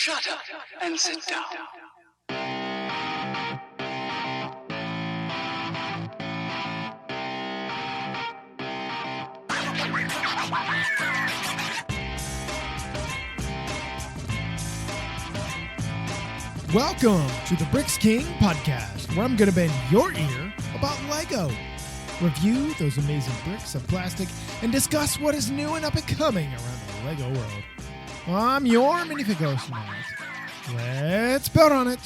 Shut up and sit down. Welcome to the Bricks King podcast, where I'm going to bend your ear about Lego, review those amazing bricks of plastic, and discuss what is new and up and coming around the Lego world. I'm your minifigure host tonight. Let's build on it.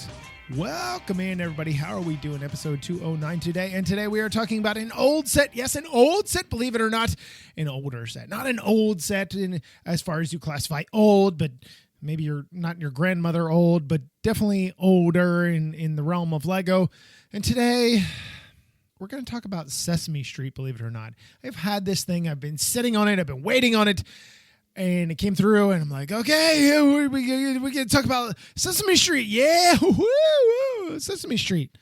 Welcome in, everybody. How are we doing? Episode 209 today. And today we are talking about an old set. Yes, an old set, believe it or not. An older set. Not an old set as far as you classify old, but maybe you're not your grandmother old, but definitely older in the realm of Lego. And today we're going to talk about Sesame Street, believe it or not. I've had this thing. I've been sitting on it. I've been waiting on it. And it came through, and I'm like, okay, we can talk about Sesame Street. Yeah, woo, Sesame Street.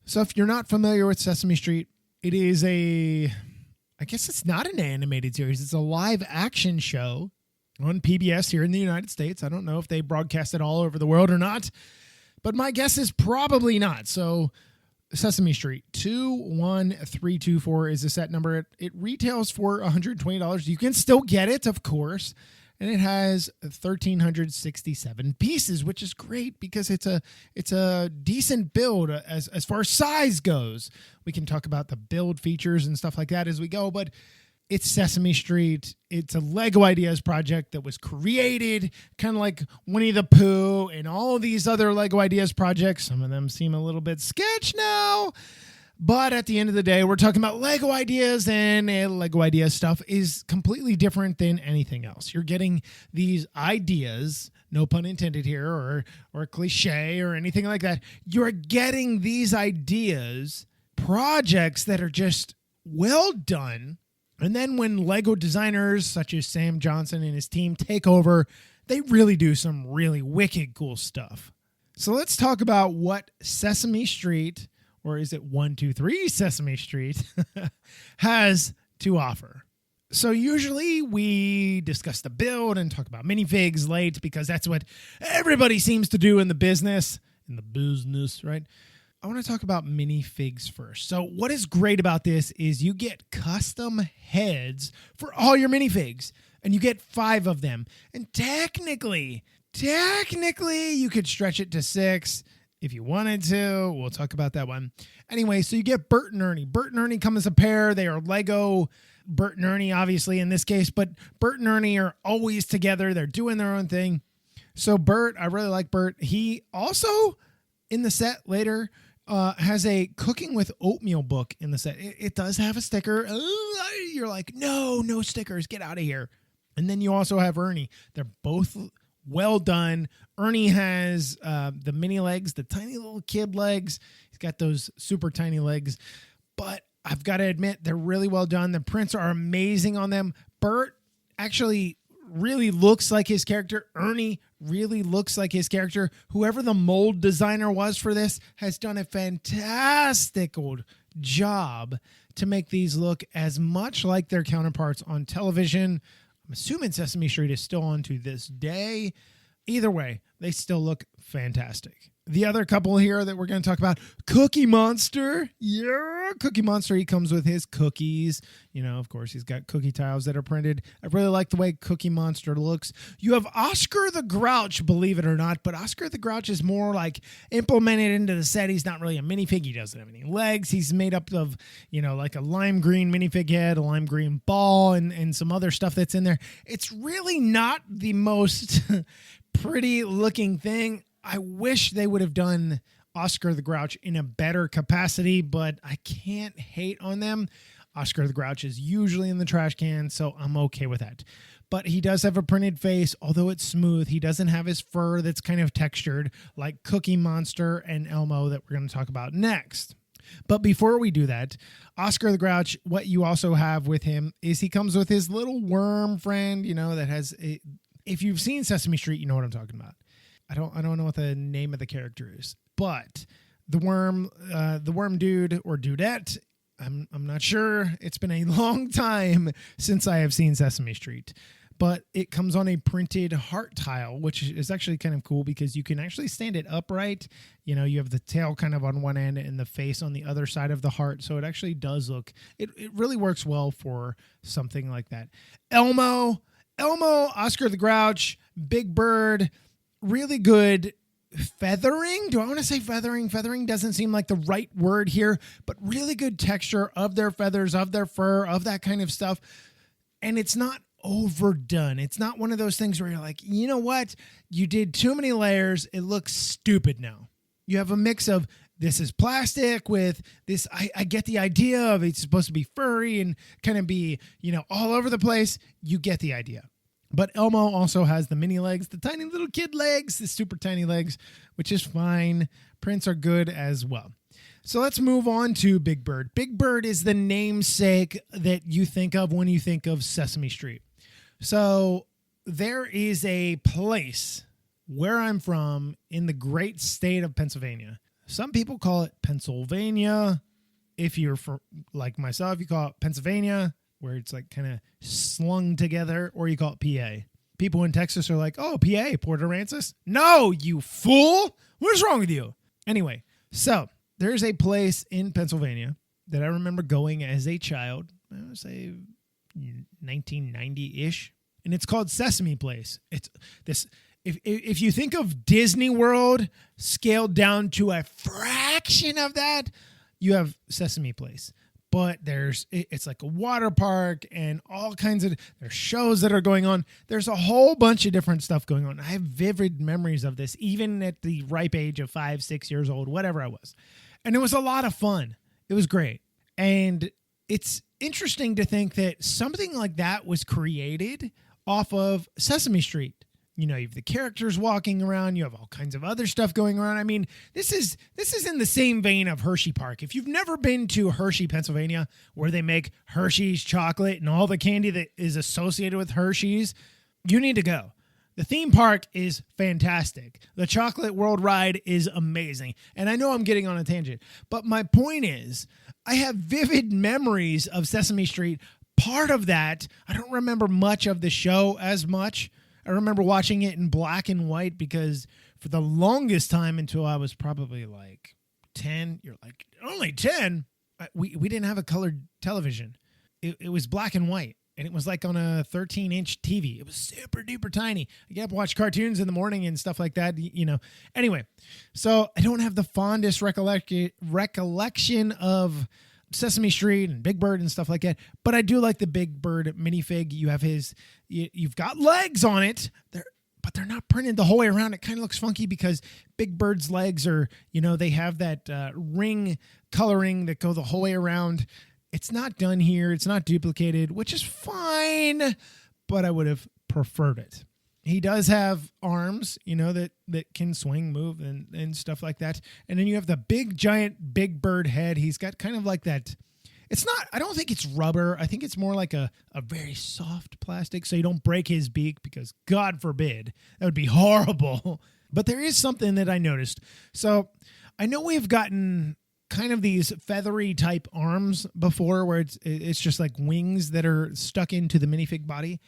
So if you're not familiar with Sesame Street, it is I guess it's not an animated series. It's a live action show on PBS here in the United States. I don't know if they broadcast it all over the world or not, but my guess is probably not. So Sesame Street 21324 is the set number. It retails for $120. You can still get it, of course, and it has 1,367 pieces, which is great because it's a decent build as far as size goes. We can talk about the build features and stuff like that as we go, but it's Sesame Street. It's a Lego Ideas project that was created kind of like Winnie the Pooh and all of these other Lego Ideas projects. Some of them seem a little bit sketch now, but at the end of the day, we're talking about Lego Ideas, and Lego Ideas stuff is completely different than anything else. You're getting these ideas, no pun intended here, or cliche or anything like that. You're getting these ideas, projects that are just well done. And then when Lego designers such as Sam Johnson and his team take over, they really do some really wicked cool stuff. So let's talk about what Sesame Street, or is it 123 Sesame Street, has to offer. So usually we discuss the build and talk about minifigs late because that's what everybody seems to do in the business, right? I want to talk about minifigs first. So what is great about this is you get custom heads for all your minifigs, and you get 5 of them. And technically, you could stretch it to 6 if you wanted to. We'll talk about that one. Anyway, so you get Bert and Ernie. Bert and Ernie come as a pair. They are Lego Bert and Ernie, obviously, in this case, but Bert and Ernie are always together. They're doing their own thing. So Bert, I really like Bert. He also, in the set later, has a cooking with oatmeal book in the set. It does have a sticker. You're like, no stickers. Get out of here. And then you also have Ernie. They're both well done. Ernie has the mini legs, the tiny little kid legs. He's got those super tiny legs. But I've got to admit, they're really well done. The prints are amazing on them. Bert actually really looks like his character. Ernie really looks like his character. Whoever the mold designer was for this has done a fantastic job to make these look as much like their counterparts on television. I'm assuming Sesame Street is still on to this day. Either way, they still look fantastic. The other couple here that we're going to talk about, Cookie Monster. Yeah, Cookie Monster. He comes with his cookies. You know, of course, he's got cookie tiles that are printed. I really like the way Cookie Monster looks. You have Oscar the Grouch, believe it or not, but Oscar the Grouch is more like implemented into the set. He's not really a minifig. He doesn't have any legs. He's made up of, like a lime green minifig head, a lime green ball, and some other stuff that's in there. It's really not the most pretty looking thing. I wish they would have done Oscar the Grouch in a better capacity, but I can't hate on them. Oscar the Grouch is usually in the trash can, so I'm okay with that. But he does have a printed face, although it's smooth. He doesn't have his fur that's kind of textured like Cookie Monster and Elmo that we're going to talk about next. But before we do that, Oscar the Grouch, what you also have with him is he comes with his little worm friend, that has if you've seen Sesame Street, you know what I'm talking about. I don't know what the name of the character is, but the worm dude or dudette, I'm not sure. It's been a long time since I have seen Sesame Street, but it comes on a printed heart tile, which is actually kind of cool because you can actually stand it upright. You know, you have the tail kind of on one end and the face on the other side of the heart. So it actually does look, it really works well for something like that. Elmo, Oscar the Grouch, Big Bird, really good feathering. Do I want to say feathering? Feathering doesn't seem like the right word here, but really good texture of their feathers, of their fur, of that kind of stuff. And it's not overdone. It's not one of those things where you're like, you know what? You did too many layers. It looks stupid now. You have a mix of this is plastic with this. I get the idea of it's supposed to be furry and kind of be, you know, all over the place. You get the idea. But Elmo also has the mini legs, the tiny little kid legs, the super tiny legs, which is fine. Prints are good as well. So let's move on to Big Bird. Big Bird is the namesake that you think of when you think of Sesame Street. So there is a place where I'm from in the great state of Pennsylvania. Some people call it Pennsylvania. If you're like myself, you call it Pennsylvania, where it's like kind of slung together, or you call it PA. People in Texas are like, oh, PA, Port Aransas? No, you fool! What is wrong with you? Anyway, so there's a place in Pennsylvania that I remember going as a child, I would say 1990-ish, and it's called Sesame Place. It's this. If you think of Disney World scaled down to a fraction of that, you have Sesame Place. But it's like a water park and all kinds of, there's shows that are going on. There's a whole bunch of different stuff going on. I have vivid memories of this, even at the ripe age of 5, 6 years old, whatever I was. And it was a lot of fun. It was great. And it's interesting to think that something like that was created off of Sesame Street. You know, you have the characters walking around. You have all kinds of other stuff going around. I mean, this is in the same vein of Hershey Park. If you've never been to Hershey, Pennsylvania, where they make Hershey's chocolate and all the candy that is associated with Hershey's, you need to go. The theme park is fantastic. The Chocolate World ride is amazing. And I know I'm getting on a tangent, but my point is I have vivid memories of Sesame Street. Part of that, I don't remember much of the show as much. I remember watching it in black and white because for the longest time until I was probably like 10, you're like, only 10? We didn't have a colored television. It was black and white, and it was like on a 13-inch TV. It was super duper tiny. I get up and watch cartoons in the morning and stuff like that, you know. Anyway, so I don't have the fondest recollection of Sesame Street and Big Bird and stuff like that, but I do like the Big Bird minifig. You have you've got legs on it, but they're not printed the whole way around. It kind of looks funky because Big Bird's legs are, you know, they have that ring coloring that go the whole way around. It's not done here. It's not duplicated, which is fine, but I would have preferred it. He does have arms, you know, that can swing, move, and stuff like that. And then you have the big, giant Big Bird head. He's got kind of like that. It's not, I don't think it's rubber. I think it's more like a very soft plastic so you don't break his beak because God forbid, that would be horrible. But there is something that I noticed. So I know we've gotten kind of these feathery type arms before where it's just like wings that are stuck into the minifig body.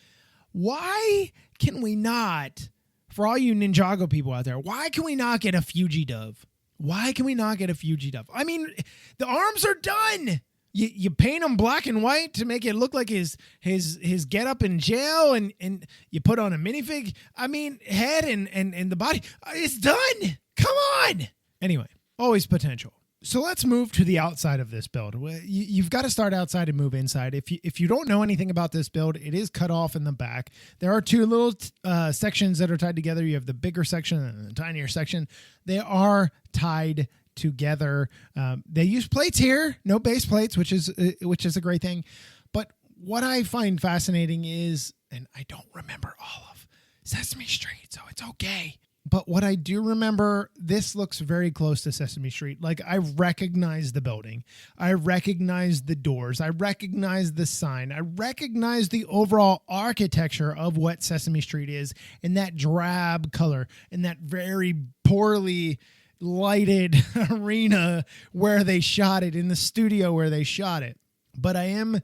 Why can we not, for all you Ninjago people out there, why can we not get a Fuji Dove? Why can we not get a Fuji Dove? I mean, the arms are done. You paint them black and white to make it look like his get up in jail, and you put on a minifig. I mean, head and the body. It's done. Come on. Anyway, always potential. So let's move to the outside of this build. You've got to start outside and move inside. If you don't know anything about this build, it is cut off in the back. There are two little sections that are tied together. You have the bigger section and the tinier section. They are tied together. They use plates here, no base plates, which is a great thing. But what I find fascinating is, and I don't remember all of Sesame Street, so it's okay. But what I do remember, this looks very close to Sesame Street. Like, I recognize the building. I recognize the doors. I recognize the sign. I recognize the overall architecture of what Sesame Street is in that drab color, in that very poorly lighted arena where they shot it, in the studio where they shot it. But I am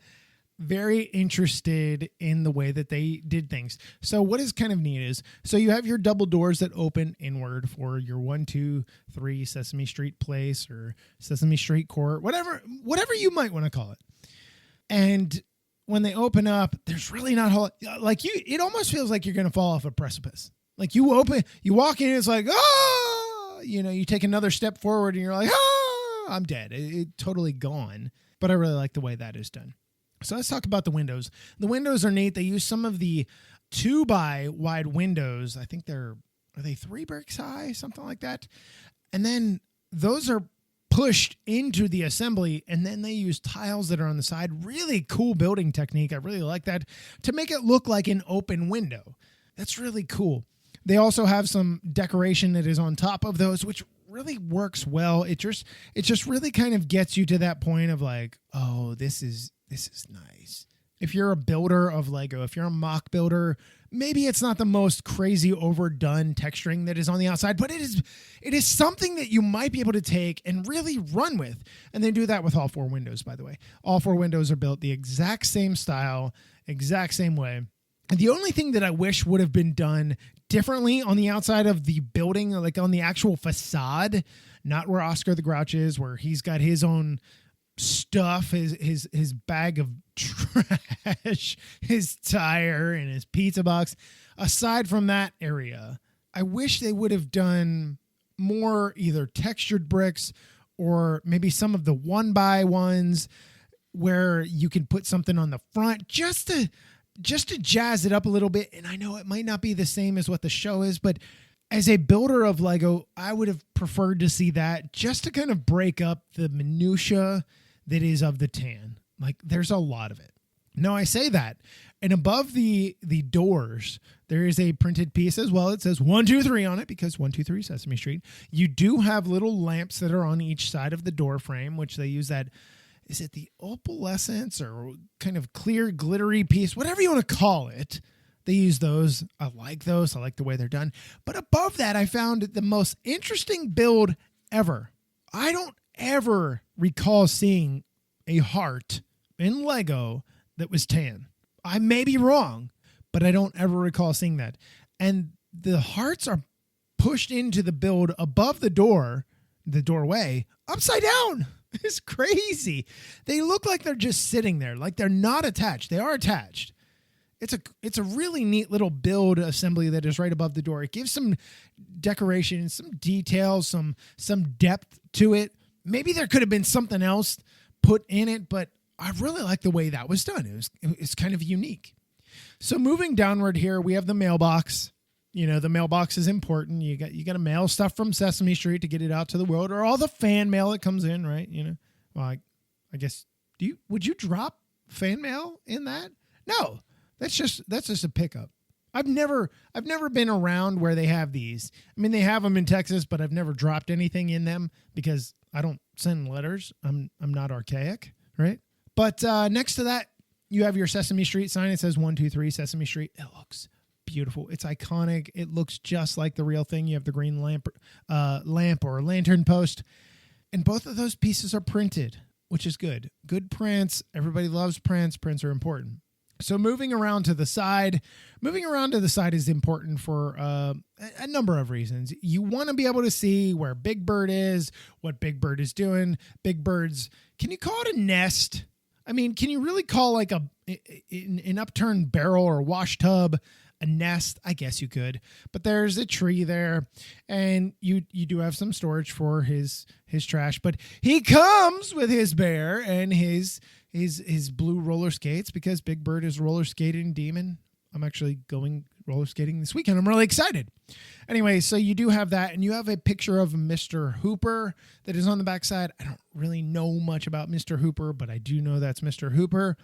very interested in the way that they did things. So what is kind of neat is, so you have your double doors that open inward for your 1, 2, 3 Sesame Street place or Sesame Street court, whatever you might want to call it. And when they open up, there's really not it almost feels like you're going to fall off a precipice. Like you walk in, it's like, you take another step forward and you're like, I'm dead. It's totally gone. But I really like the way that is done. So let's talk about the windows. The windows are neat. They use some of the 2x wide windows. I think are they 3 bricks high, something like that. And then those are pushed into the assembly, and then they use tiles that are on the side. Really cool building technique. I really like that, to make it look like an open window. That's really cool. They also have some decoration that is on top of those, which really works well. It just really kind of gets you to that point of like, oh, this is nice. If you're a builder of Lego, if you're a mock builder, maybe it's not the most crazy overdone texturing that is on the outside, but it is something that you might be able to take and really run with. And they do that with all 4 windows, by the way. All 4 windows are built the exact same style, exact same way. And the only thing that I wish would have been done differently on the outside of the building, like on the actual facade, not where Oscar the Grouch is, where he's got his own stuff, his bag of trash, his tire, and his pizza box. Aside from that area, I wish they would have done more either textured bricks or maybe some of the 1x1s where you can put something on the front just to jazz it up a little bit. And I know it might not be the same as what the show is, but as a builder of Lego, I would have preferred to see that just to kind of break up the minutia that is of the tan. Like, there's a lot of it. Now, I say that, and above the doors, there is a printed piece as well. It says 1, 2, 3 on it because 1, 2, 3 Sesame Street. You do have little lamps that are on each side of the door frame, which they use that. Is it the opalescence or kind of clear, glittery piece? Whatever you want to call it. They use those. I like those. I like the way they're done. But above that, I found the most interesting build ever. I don't ever recall seeing a heart in Lego that was tan. I may be wrong, but I don't ever recall seeing that. And the hearts are pushed into the build above the doorway, upside down. It's crazy. They look like they're just sitting there, like they're not attached. They are attached. It's a really neat little build assembly that is right above the door. It gives some decoration, some details, some depth to it. Maybe there could have been something else put in it, but I really like the way that was done. It's kind of unique. So moving downward here, we have the mailbox. The mailbox is important. You got to mail stuff from Sesame Street to get it out to the world, or all the fan mail that comes in, right? Well, I guess would you drop fan mail in that? No. That's just a pickup. I've never been around where they have these. I mean, they have them in Texas, but I've never dropped anything in them because I don't send letters. I'm not archaic, right? But next to that, you have your Sesame Street sign. It says 1, 2, 3 Sesame Street. It looks beautiful. It's iconic. It looks just like the real thing. You have the green lamp or lantern post, and both of those pieces are printed, which is good. Good prints. Everybody loves prints. Prints are important. So moving around to the side is important for a number of reasons. You want to be able to see where Big Bird is, what Big Bird is doing. Big Bird's, can you call it a nest? I mean, can you really call like an upturned barrel or wash tub a nest? I guess you could, but there's a tree there, and you do have some storage for his trash, but he comes with his bear and his blue roller skates because Big Bird is roller skating demon. I'm actually going roller skating this weekend. I'm really excited. Anyway, so you do have that, and you have a picture of Mr. Hooper that is on the backside. I don't really know much about Mr. Hooper, but I do know that's Mr. Hooper.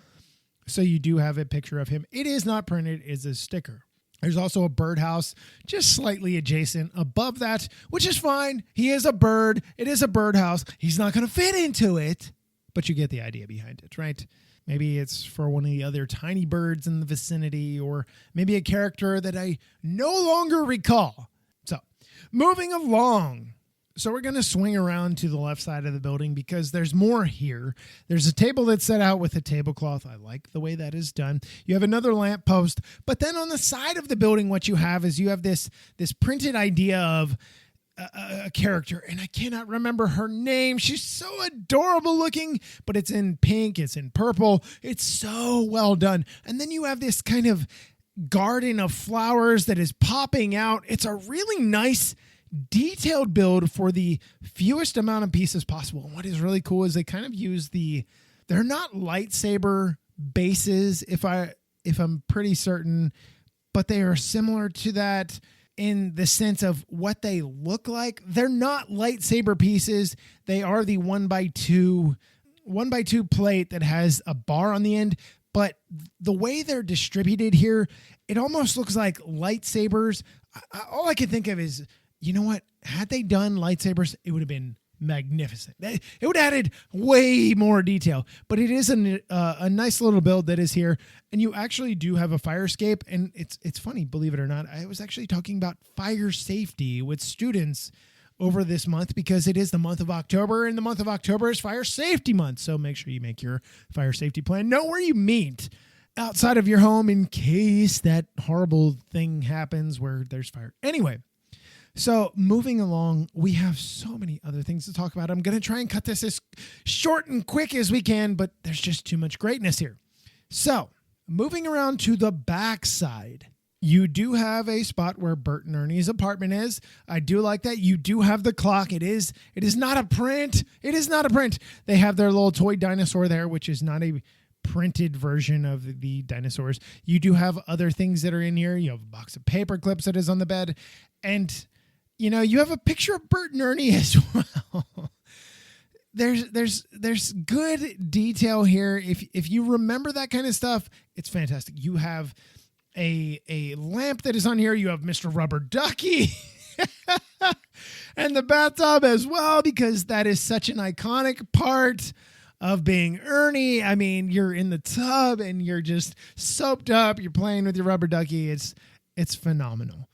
So you do have a picture of him. It is not printed. It's a sticker. There's also a birdhouse just slightly adjacent above that, which is fine. He is a bird. It is a birdhouse. He's not going to fit into it, but you get the idea behind it, right? Maybe it's for one of the other tiny birds in the vicinity, or maybe a character that I no longer recall. So moving along. So we're going to swing around to the left side of the building because there's more here. There's a table that's set out with a tablecloth. I like the way that is done. You have another lamp post, but then on the side of the building, what you have is you have this printed idea of a character, and I cannot remember her name. She's so adorable looking, but it's in pink, it's in purple. It's so well done. And then you have this kind of garden of flowers that is popping out. It's a really nice detailed build for the fewest amount of pieces possible. And what is really cool is they kind of use they're not lightsaber bases, if I'm pretty certain, but they are similar to that in the sense of what they look like. They're not lightsaber pieces. They are the 1x2 plate that has a bar on the end, but the way they're distributed here, it almost looks like lightsabers. All I can think of is, you know what? Had they done lightsabers, it would have been magnificent. It would have added way more detail, but it is a nice little build that is here. And you actually do have a fire escape. And it's funny, believe it or not, I was actually talking about fire safety with students over this month because it is the month of October, and the month of October is fire safety month. So make sure you make your fire safety plan. Know where you meet outside of your home in case that horrible thing happens where there's fire. Anyway, so moving along, we have so many other things to talk about. I'm going to try and cut this as short and quick as we can, but there's just too much greatness here. So moving around to the back side, you do have a spot where Bert and Ernie's apartment is. I do like that. You do have the clock. It is not a print. It is not a print. They have their little toy dinosaur there, which is not a printed version of the dinosaurs. You do have other things that are in here. You have a box of paper clips that is on the bed, and you have a picture of Bert and Ernie as well. There's good detail here. If you remember that kind of stuff, it's fantastic. You have a lamp that is on here. You have Mr. Rubber Ducky and the bathtub as well, because that is such an iconic part of being Ernie. I mean, you're in the tub and you're just soaped up. You're playing with your rubber ducky. It's phenomenal.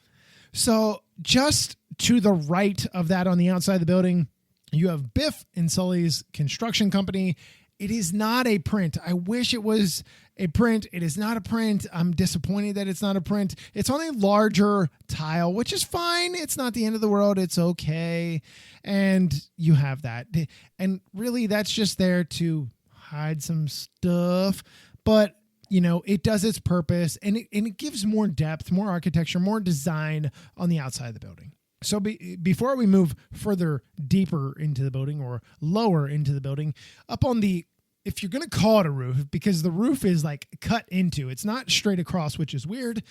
So just to the right of that on the outside of the building, you have Biff and Sully's Construction Company. It is not a print. I wish it was a print. It is not a print. I'm disappointed that it's not a print. It's on a larger tile, which is fine. It's not the end of the world. It's okay. And you have that. And really, that's just there to hide some stuff. But it does its purpose, and it gives more depth, more architecture, more design on the outside of the building. So before we move further deeper into the building or lower into the building, up on if you're going to call it a roof, because the roof is like cut into, it's not straight across, which is weird.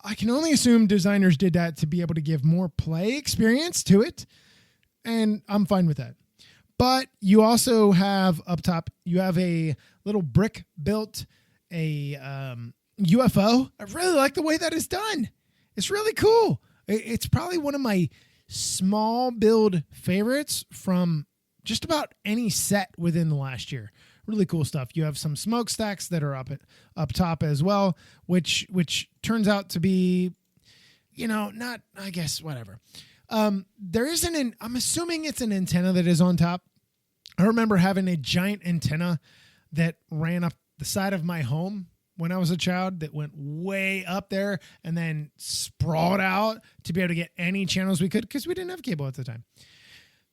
I can only assume designers did that to be able to give more play experience to it, and I'm fine with that. But you also have up top, you have a little brick built a UFO. I really like the way that is done. It's really cool. It's probably one of my small build favorites from just about any set within the last year. Really cool stuff. You have some smokestacks that are up top as well, which turns out to be, not, I guess, whatever. There is I'm assuming it's an antenna that is on top. I remember having a giant antenna that ran up the side of my home when I was a child that went way up there and then sprawled out to be able to get any channels we could, because we didn't have cable at the time.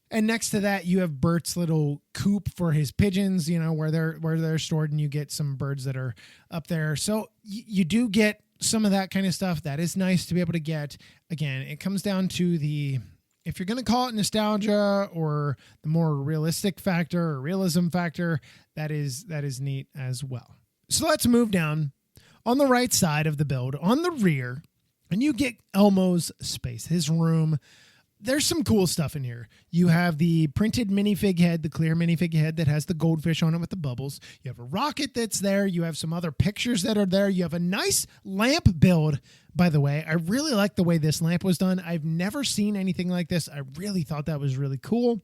And next to that, you have Bert's little coop for his pigeons, where they're stored, and you get some birds that are up there. So you do get some of that kind of stuff. That is nice to be able to get. Again, it comes down to if you're going to call it nostalgia or the more realistic factor or realism factor, that is neat as well. So let's move down on the right side of the build, on the rear, and you get Elmo's space, his room. There's some cool stuff in here. You have the printed minifig head, the clear minifig head that has the goldfish on it with the bubbles. You have a rocket that's there. You have some other pictures that are there. You have a nice lamp build, by the way. I really like the way this lamp was done. I've never seen anything like this. I really thought that was really cool.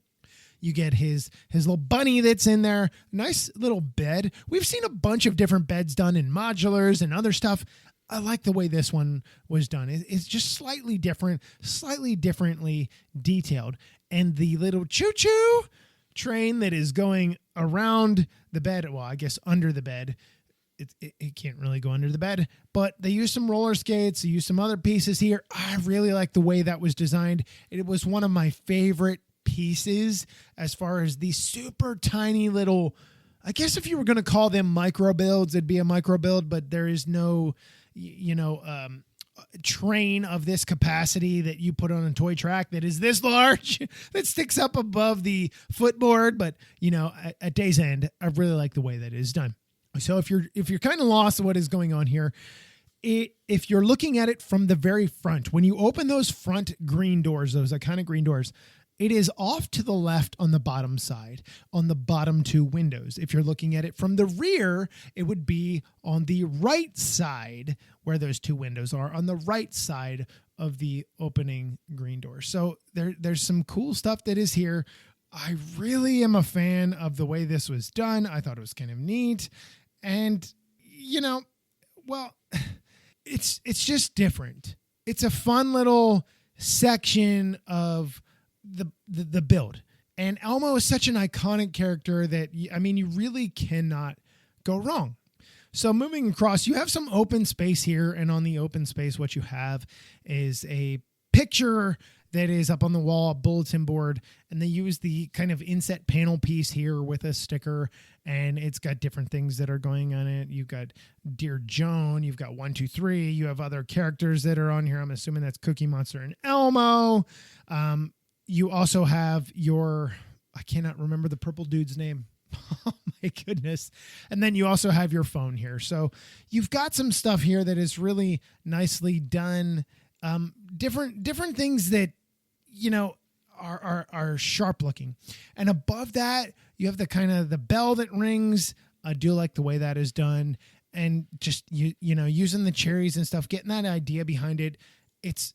You get his little bunny that's in there. Nice little bed. We've seen a bunch of different beds done in modulars and other stuff. I like the way this one was done. It's just slightly different, slightly differently detailed. And the little choo-choo train that is going around the bed, well, I guess under the bed, it can't really go under the bed, but they use some roller skates, they use some other pieces here. I really like the way that was designed. It was one of my favorite pieces as far as these super tiny little, I guess if you were going to call them micro builds, it'd be a micro build, but there is no, train of this capacity that you put on a toy track that is this large that sticks up above the footboard. But, at day's end, I really like the way that it is done. So if you're kind of lost what is going on here, if you're looking at it from the very front, when you open those front green doors, those iconic green doors, it is off to the left on the bottom side, on the bottom two windows. If you're looking at it from the rear, it would be on the right side where those two windows are, on the right side of the opening green door. So there's some cool stuff that is here. I really am a fan of the way this was done. I thought it was kind of neat. And, it's just different. It's a fun little section of the build. And Elmo is such an iconic character that, you really cannot go wrong. So moving across, you have some open space here. And on the open space, what you have is a picture that is up on the wall, a bulletin board, and they use the kind of inset panel piece here with a sticker, and it's got different things that are going on it. You've got Dear Joan, you've got 1, 2, 3, you have other characters that are on here. I'm assuming that's Cookie Monster and Elmo. You also have I cannot remember the purple dude's name. Oh my goodness. And then you also have your phone here. So you've got some stuff here that is really nicely done. Different things that, are sharp looking. And above that, you have the kind of the bell that rings. I do like the way that is done. And just, using the cherries and stuff, getting that idea behind it. It's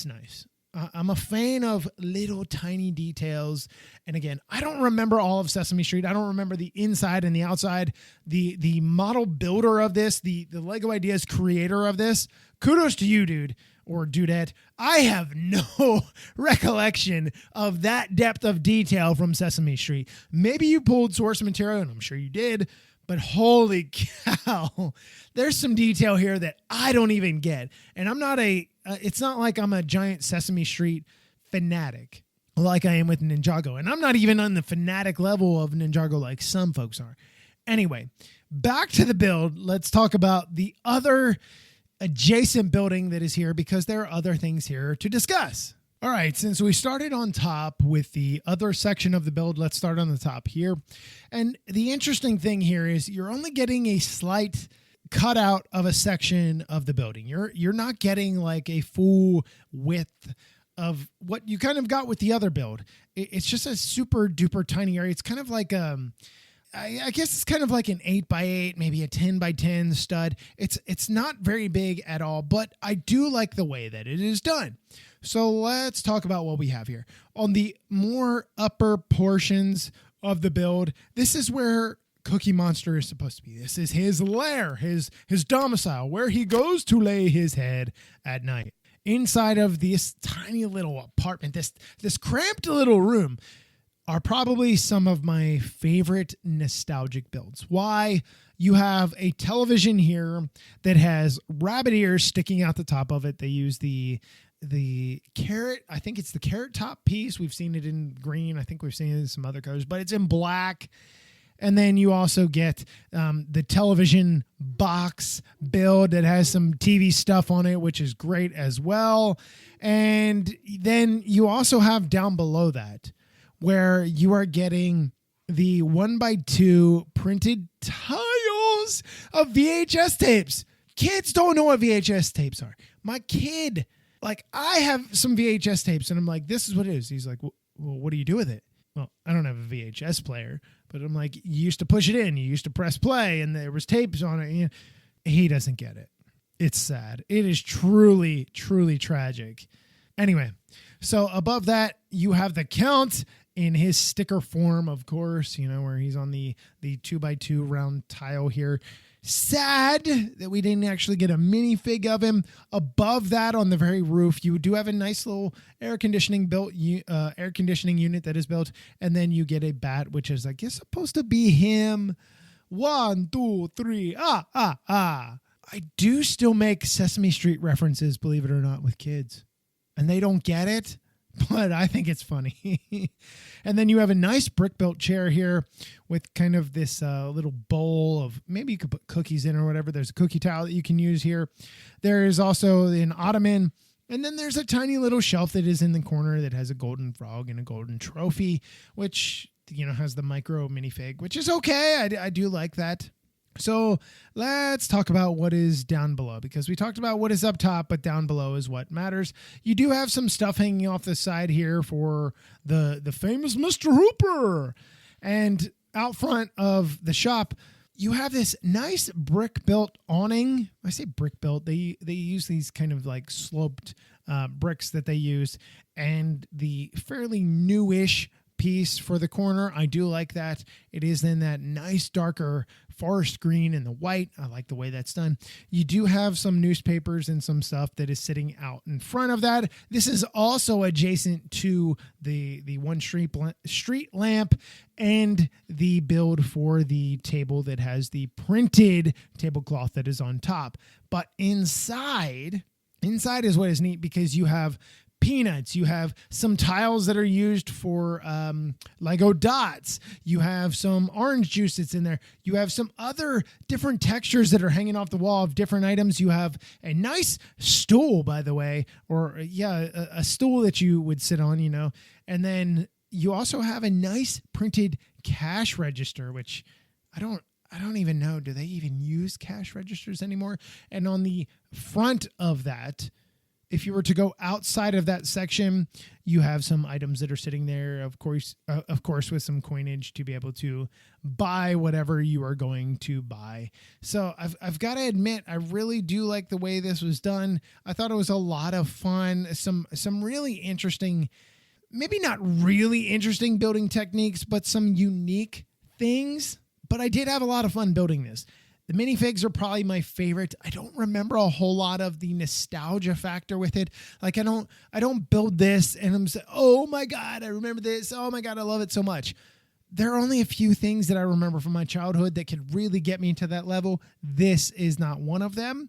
nice. I'm a fan of little tiny details. And again, I don't remember all of Sesame Street. I don't remember the inside and the outside. The model builder of this, the Lego Ideas creator of this, kudos to you, dude or dudette. I have no recollection of that depth of detail from Sesame Street. Maybe you pulled source material, and I'm sure you did, but holy cow, there's some detail here that I don't even get. And I'm not it's not like I'm a giant Sesame Street fanatic like I am with Ninjago. And I'm not even on the fanatic level of Ninjago like some folks are. Anyway, back to the build. Let's talk about the other adjacent building that is here, because there are other things here to discuss. All right, since we started on top with the other section of the build, let's start on the top here. And the interesting thing here is you're only getting a slight cutout of a section of the building. You're not getting like a full width of what you kind of got with the other build. It's just a super duper tiny area. It's kind of like I guess it's kind of like an 8x8, maybe a 10x10 stud. It's not very big at all, but I do like the way that it is done. So let's talk about what we have here. On the more upper portions of the build, this is where Cookie Monster is supposed to be. This is his lair, his domicile, where he goes to lay his head at night. Inside of this tiny little apartment, this cramped little room, are probably some of my favorite nostalgic builds. Why? You have a television here that has rabbit ears sticking out the top of it. They use the carrot, I think it's the carrot top piece. We've seen it in green. I think we've seen it in some other colors, but it's in black. And then you also get the television box build that has some TV stuff on it, which is great as well. And then you also have down below that, where you are getting the 1x2 printed tiles of VHS tapes. Kids don't know what VHS tapes are. My kid, I have some VHS tapes, and I'm like, this is what it is. He's like, well, what do you do with it? Well, I don't have a VHS player, but I'm like, you used to push it in. You used to press play, and there was tapes on it. He doesn't get it. It's sad. It is truly, truly tragic. Anyway, so above that, you have the Count in his sticker form, of course, where he's on the 2x2 round tile here. Sad that we didn't actually get a minifig of him. Above that, on the very roof, you do have a nice little air conditioning unit that is built, and then you get a bat, which is, I guess, supposed to be him. 1, 2, 3, I do still make Sesame Street references, believe it or not, with kids, and they don't get it, but I think it's funny. And then you have a nice brick-built chair here with kind of this little bowl of, maybe you could put cookies in or whatever. There's a cookie towel that you can use here. There is also an ottoman, and then there's a tiny little shelf that is in the corner that has a golden frog and a golden trophy, which, has the micro minifig, which is okay. I do like that. So let's talk about what is down below, because we talked about what is up top, but down below is what matters. You do have some stuff hanging off the side here for the famous Mr. Hooper. And out front of the shop, you have this nice brick-built awning. I say brick-built. They use these kind of like sloped bricks that they use, and the fairly newish piece for the corner. I do like that. It is in that nice darker forest green and the white. I like the way that's done. You do have some newspapers and some stuff that is sitting out in front of that. This is also adjacent to the one street lamp and the build for the table that has the printed tablecloth that is on top. But inside is what is neat, because you have peanuts, you have some tiles that are used for Lego dots, you have some orange juice that's in there, you have some other different textures that are hanging off the wall of different items. You have a nice stool, by the way, or a stool that you would sit on, and then you also have a nice printed cash register, which I don't even know, do they even use cash registers anymore? And on the front of that, if you were to go outside of that section, you have some items that are sitting there, of course, with some coinage to be able to buy whatever you are going to buy. So I've got to admit, I really do like the way this was done. I thought it was a lot of fun. Some really interesting, maybe not really interesting building techniques, but some unique things. But I did have a lot of fun building this. The minifigs are probably my favorite. I don't remember a whole lot of the nostalgia factor with it. Like I don't build this and I'm saying, oh my God, I remember this. Oh my God, I love it so much. There are only a few things that I remember from my childhood that could really get me to that level. This is not one of them,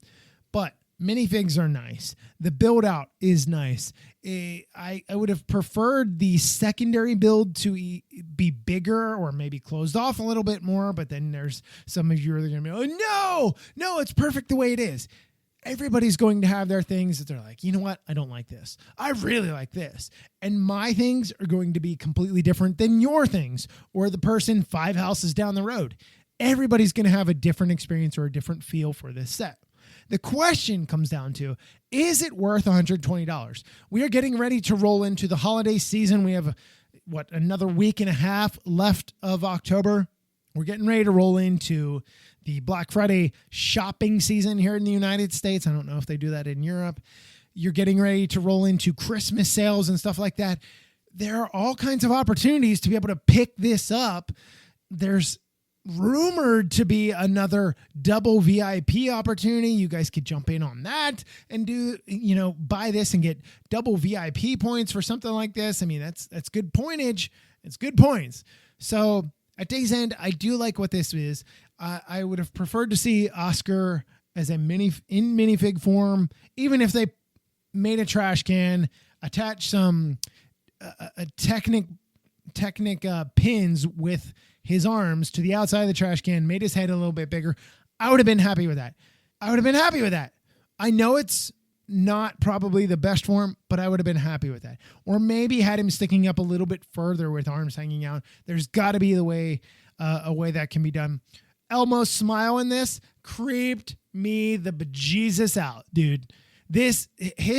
but minifigs are nice. The build out is nice. I would have preferred the secondary build to be bigger or maybe closed off a little bit more, but then there's some of you are going to be, oh no, it's perfect the way it is. Everybody's going to have their things that they're like, you know what? I don't like this. I really like this. And my things are going to be completely different than your things or the person 5 houses down the road. Everybody's going to have a different experience or a different feel for this set. The question comes down to, is it worth $120? We are getting ready to roll into the holiday season. We have, another week and a half left of October. We're getting ready to roll into the Black Friday shopping season here in the United States. I don't know if they do that in Europe. You're getting ready to roll into Christmas sales and stuff like that. There are all kinds of opportunities to be able to pick this up. There's rumored to be another double VIP opportunity. You guys could jump in on that and do, buy this and get double VIP points for something like this. I mean, that's good pointage. It's good points. So at day's end, I do like what this is. I would have preferred to see Oscar as in minifig form, even if they made a trash can, attach some Technic pins with his arms to the outside of the trash can, made his head a little bit bigger. I would have been happy with that. I know it's not probably the best form, but I would have been happy with that. Or maybe had him sticking up a little bit further with arms hanging out. There's got to be a way that can be done. Elmo's smile in this creeped me the bejesus out, dude. His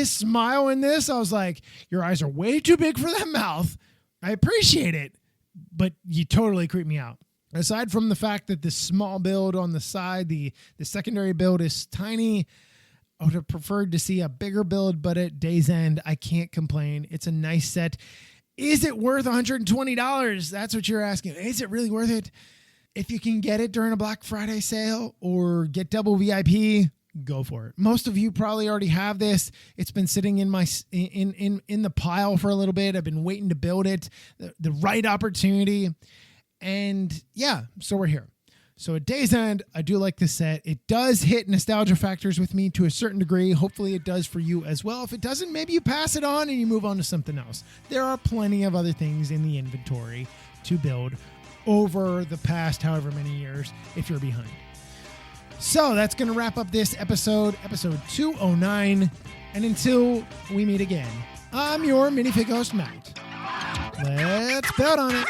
smile in this, I was like, your eyes are way too big for that mouth. I appreciate it, but you totally creep me out. Aside from the fact that the small build on the side, the secondary build is tiny, I would have preferred to see a bigger build, but at day's end, I can't complain. It's a nice set. Is it worth $120? That's what you're asking. Is it really worth it? If you can get it during a Black Friday sale or get double VIP, go for it. Most of you probably already have this. It's been sitting in my in the pile for a little bit. I've been waiting to build it, the right opportunity. And yeah, so we're here. So at Day's End, I do like this set. It does hit nostalgia factors with me to a certain degree. Hopefully it does for you as well. If it doesn't, maybe you pass it on and you move on to something else. There are plenty of other things in the inventory to build over the past however many years if you're behind. So that's going to wrap up this episode 209. And until we meet again, I'm your minifig host, Matt. Let's build on it.